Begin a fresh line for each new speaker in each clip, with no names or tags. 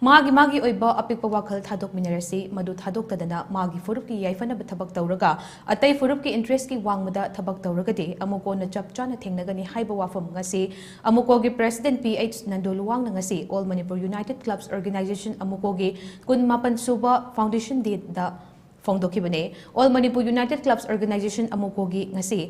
मागी ओइबा अपिक वाखल थादोक मिनरसी मधु थादोक तदना मागी फुरुप की याइफनब थबक तौरगा अतई फुरुप की इंटरेस्ट की वांगमदा थबक तौरगदी अमुको न चपचाना थेंगनगनी हाइबा वाफम ngasi अमुको की president PH Nando luwang na ngasi All Manipur United Clubs Organization अमुको की कुन सुबा फाउंडेशन डे दा फोंदोखिबने All Manipur United Clubs Organization अमुको की ngasi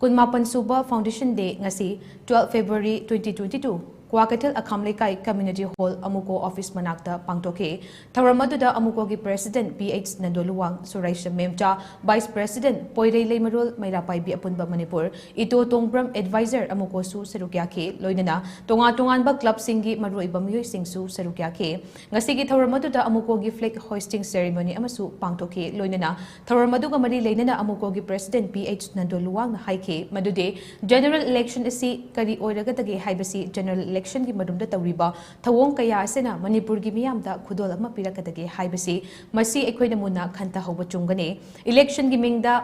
कुन सुबा foundation day ngasi 12 February 2022 Kwakatil Akamlekai Community Hall Amuco Office Manakta Pangtoke, Taramadu Amuco की President PH Nando luwang Suraisha Memcha, Vice President Poire Lemarul Mairapai Biapunba Manipur, Ito Tongbram Advisor Amuco Su Serukyake, Loinana, Tongan Club Singi Marui Bamui Singsu Serukyake, Ngasigi Taramadu Amuco gi flag hoisting ceremony Amasu Pangtoke, Loinana, Taramadu Mari Lenana Amuco gi President PH Nando luwang Haike, Madude, General Election is see Kari Oiragatagi Haibasi General Election की मरुमदा तौरीबा थवोंग कया असेना मणिपुर की मियामदा खुदोल अमा पिरकदगे हाइबसी मसी एखोइना मुना Khanta हौबा चुंगने election की मिंगदा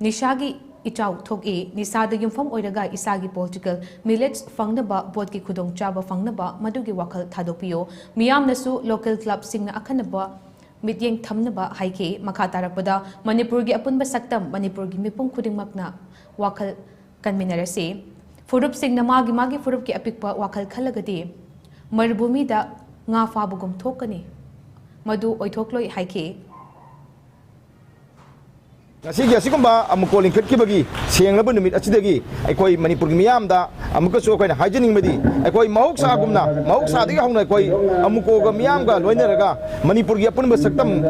निशागी इचाउ थोकी Nishad युमफम ओइरगा इसागी political millets फंगनबा board की खुदोंग चाबा फंगनबा मदुगी वाखल थादोपियो मियामनसु local club सिंगना अखनबा meeting थमनबा हाइके मखा तारकपदा मणिपुर की अपुनबा सक्तम मणिपुर की मिपुम खुदिंगमकना वाखल कन्मिनरसे फुरुप सिंह मागी फुरुप की अपिक वाखल खलगदी मरुभूमि दा nga फाबुगुम थोकनी Madhu ओइथोक्लोय हाइके
Ngasigi asigumba amuko lingkhat kibagi senglaba numit asidagi aikoi manipur gi miyamda amuka so koina haijening medi aikoi mahoksa gumna mahoksa digi hauna koi amuko ga miyamga loinaraga manipur gi apunba saktam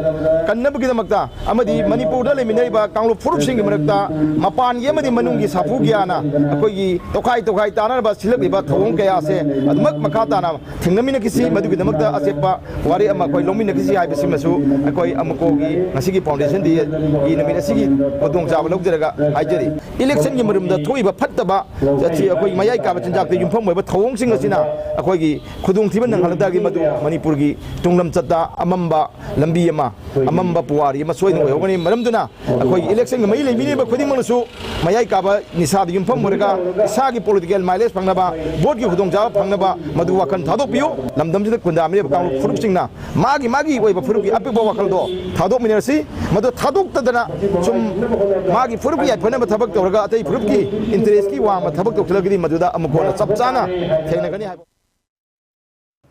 kannabagi damakta amadi manipur da leminaiba kanglo furup sing gi marakta mapan gi amadi manung gi safu gi ana akoi gi tokai tanar ba silak ba thawong kaya se admak makha tana thingamina kisi madu gi damakta asepa wari ama koi longmina kisi hai bisimasu akoi amuko gi ngasigi foundation di gi namit asigi Odong Java Logeraga, Ijeri. Election Yamarum, the Toiba Pataba, that he acquired Mayaka, and Jack the Yumfom, but Tawong Singasina, Akogi, Kudung Tiban and Haladagi Madu, Manipurgi, Tunglam Tata, Amamba, Lambiama, Amamba Puari, Masoy, Ogani, Maramduna, Akoi election, Maili, Minima Kudimasu, Mayaka, Nisa, the Yumfom Murga, Sagi political, Miles Pangaba, Bogi Hudong Java, Pangaba, Maduakan Tadopio, Lamdam Kundami, Furupsina, Magi, Wave of Furuki, Apibo, Tadop Minersi, Madu Tadok Tadana. मागी फुरुप की याइफनब थबक तौरगा अतई फुरुप की interest की वांगमा थबक तौरगदी मदुदा अमुको चपचाना थेंगनगनी हाइबो